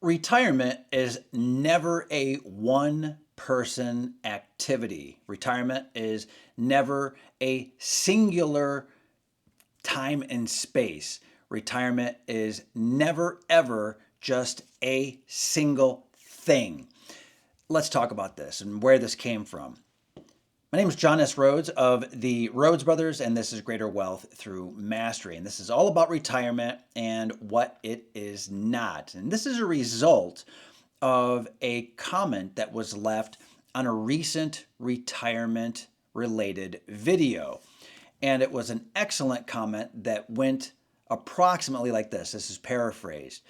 Retirement is never a one person activity. Retirement is never a singular time and space. Retirement is never ever just a single thing. Let's talk about this and where this came from. My name is John S. Rhodes of the Rhodes Brothers, and this is Greater Wealth Through Mastery. And this is all about retirement and what it is not. And this is a result of a comment that was left on a recent retirement related video. And it was an excellent comment that went approximately like this. This is paraphrased.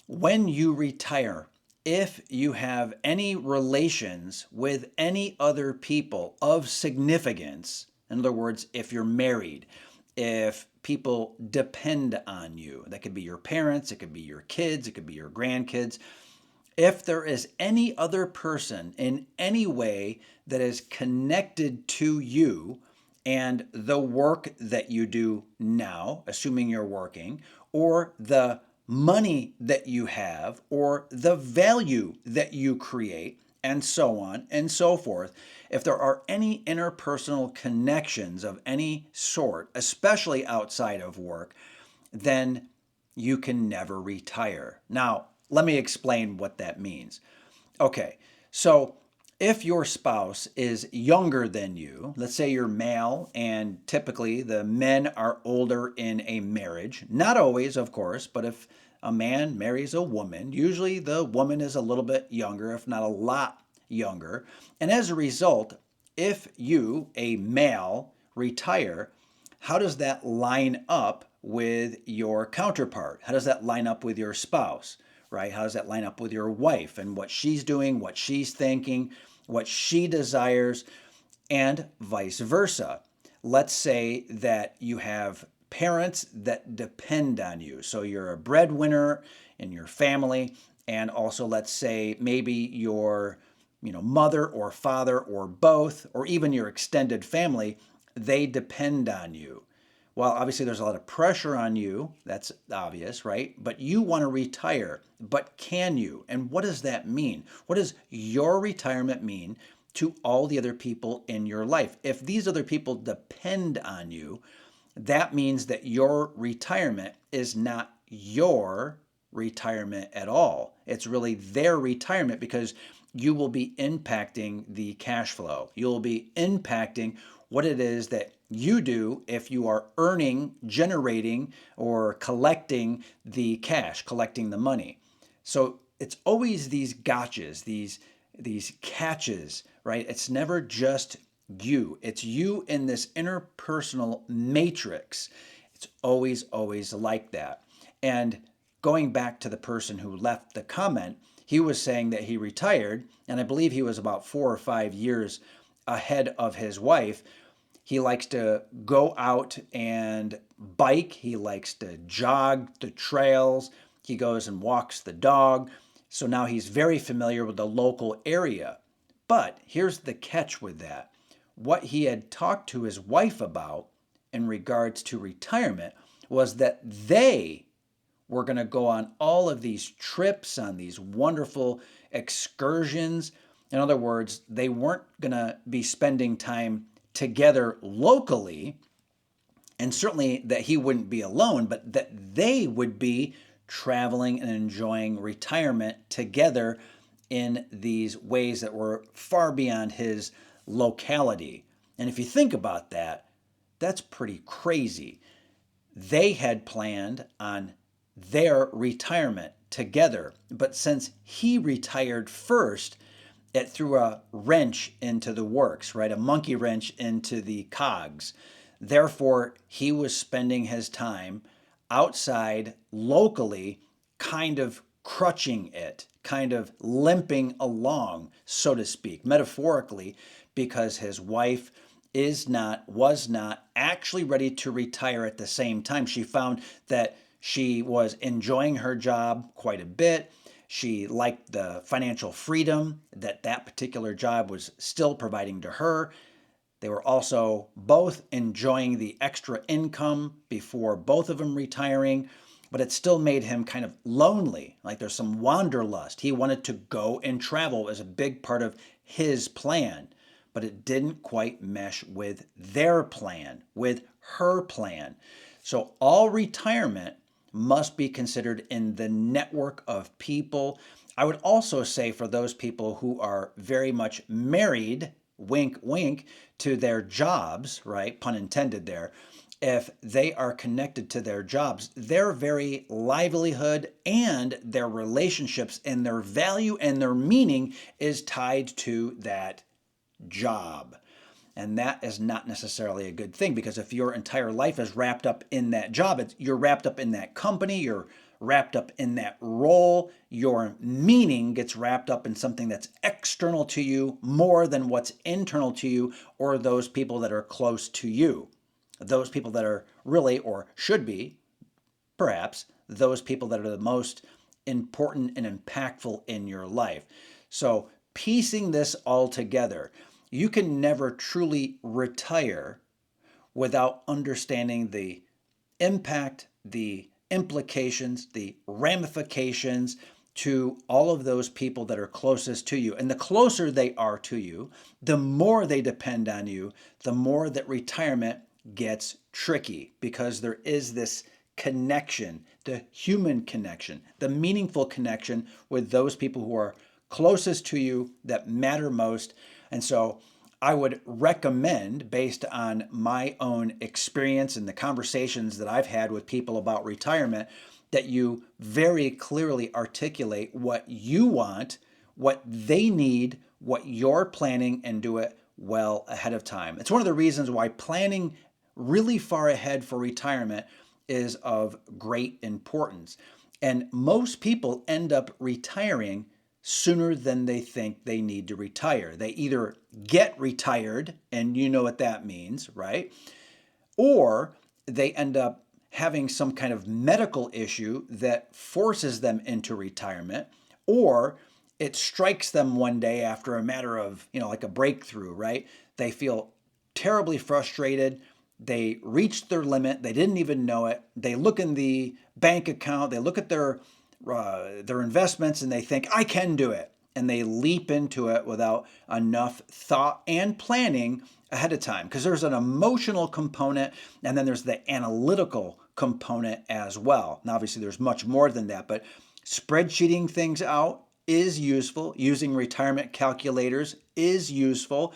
When you retire, if you have any relations with any other people of significance, in other words, if you're married, if people depend on you, that could be your parents, it could be your kids, it could be your grandkids. If there is any other person in any way that is connected to you and the work that you do now, assuming you're working, or the money that you have, or the value that you create, and so on and so forth. If there are any interpersonal connections of any sort, especially outside of work, then you can never retire. Now, let me explain what that means. Okay, so if your spouse is younger than you, let's say you're male and typically the men are older in a marriage, not always, of course, but if a man marries a woman, usually the woman is a little bit younger, if not a lot younger. And as a result, if you, a male, retire, how does that line up with your counterpart? How does that line up with your spouse, right? How does that line up with your wife and what she's doing, what she's thinking, what she desires, and vice versa? Let's say that you have parents that depend on you. So you're a breadwinner in your family, and also let's say maybe your mother or father or both, or even your extended family, they depend on you. Well, obviously, there's a lot of pressure on you. That's obvious, right? But you want to retire. But can you? And what does that mean? What does your retirement mean to all the other people in your life? If these other people depend on you, that means that your retirement is not your retirement at all. It's really their retirement because you will be impacting the cash flow. You'll be impacting what it is that you do if you are earning, generating, or collecting the cash, collecting the money. So it's always these gotchas, these catches, right? It's never just you. It's you in this interpersonal matrix. It's always like that. And going back to the person who left the comment, he was saying that he retired, and I believe he was about 4 or 5 years ahead of his wife. He likes to go out and bike. He likes to jog the trails. He goes and walks the dog. So now he's very familiar with the local area. But here's the catch with that. What he had talked to his wife about in regards to retirement was that they were going to go on all of these trips, on these wonderful excursions. In other words, they weren't going to be spending time together locally, and certainly that he wouldn't be alone, but that they would be traveling and enjoying retirement together in these ways that were far beyond his locality. And if you think about that, that's pretty crazy. They had planned on their retirement together, but since he retired first, it threw a wrench into the works, right? A monkey wrench into the cogs. Therefore, he was spending his time outside locally, kind of crutching it, kind of limping along, so to speak, metaphorically, because his wife was not actually ready to retire at the same time. She found that she was enjoying her job quite a bit. She liked the financial freedom that that particular job was still providing to her. They were also both enjoying the extra income before both of them retiring. but it still made him kind of lonely. Like there's some wanderlust. He wanted to go and travel as a big part of his plan, but it didn't quite mesh with their plan, with her plan. So all retirement must be considered in the network of people. I would also say for those people who are very much married, wink, wink, to their jobs, right? Pun intended there. If they are connected to their jobs, their very livelihood and their relationships and their value and their meaning is tied to that job. And that is not necessarily a good thing, because if your entire life is wrapped up in that job, you're wrapped up in that company, you're wrapped up in that role, your meaning gets wrapped up in something that's external to you more than what's internal to you or those people that are close to you. Those people that are really, or should be, perhaps, those people that are the most important and impactful in your life. So piecing this all together, you can never truly retire without understanding the impact, the implications, the ramifications to all of those people that are closest to you. And the closer they are to you, the more they depend on you, the more that retirement gets tricky, because there is this connection, the human connection, the meaningful connection with those people who are closest to you that matter most. And so I would recommend, based on my own experience and the conversations that I've had with people about retirement, that you very clearly articulate what you want, what they need, what you're planning, and do it well ahead of time. It's one of the reasons why planning really far ahead for retirement is of great importance. And most people end up retiring sooner than they think they need to retire. They either get retired, and you know what that means, right? Or they end up having some kind of medical issue that forces them into retirement, or it strikes them one day after a matter of, like a breakthrough, right? They feel terribly frustrated. They reached their limit. They didn't even know it. They look in the bank account. They look at their investments and they think, I can do it. And they leap into it without enough thought and planning ahead of time. Because there's an emotional component and then there's the analytical component as well. Now, obviously, there's much more than that, but spreadsheeting things out is useful. Using retirement calculators is useful.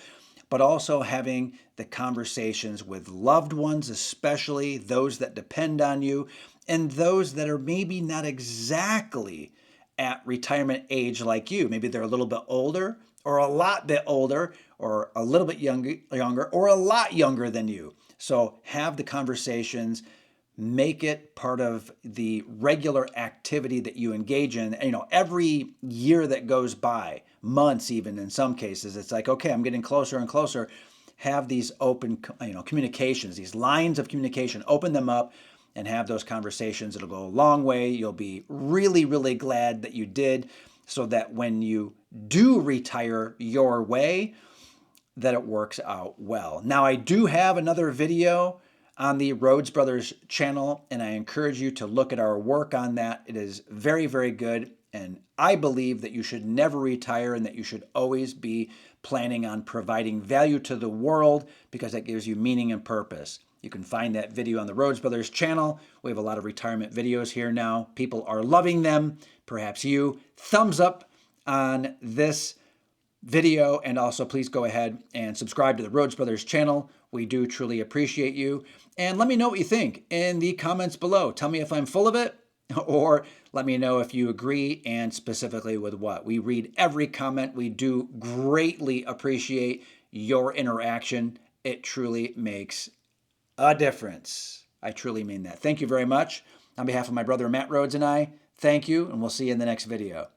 But also having the conversations with loved ones, especially those that depend on you, and those that are maybe not exactly at retirement age like you. Maybe they're a little bit older, or a lot bit older, or a little bit younger, or a lot younger than you. So have the conversations, make it part of the regular activity that you engage in. Every year that goes by, months even in some cases, it's like, okay, I'm getting closer and closer. Have these open, communications, these lines of communication, open them up and have those conversations. It'll go a long way. You'll be really, really glad that you did, so that when you do retire your way, that it works out well. Now, I do have another video on the Rhodes Brothers channel, and I encourage you to look at our work on that. It is very, very good, and I believe that you should never retire and that you should always be planning on providing value to the world, because that gives you meaning and purpose. You can find that video on the Rhodes Brothers channel. We have a lot of retirement videos here now. People are loving them. Perhaps you. Thumbs up on this video, and also please go ahead and subscribe to the Rhodes Brothers channel. We do truly appreciate you. And let me know what you think in the comments below. Tell me if I'm full of it, or let me know if you agree, and specifically with what. We read every comment. We do greatly appreciate your interaction. It truly makes a difference. I truly mean that. Thank you very much. On behalf of my brother Matt Rhodes and I, thank you, and we'll see you in the next video.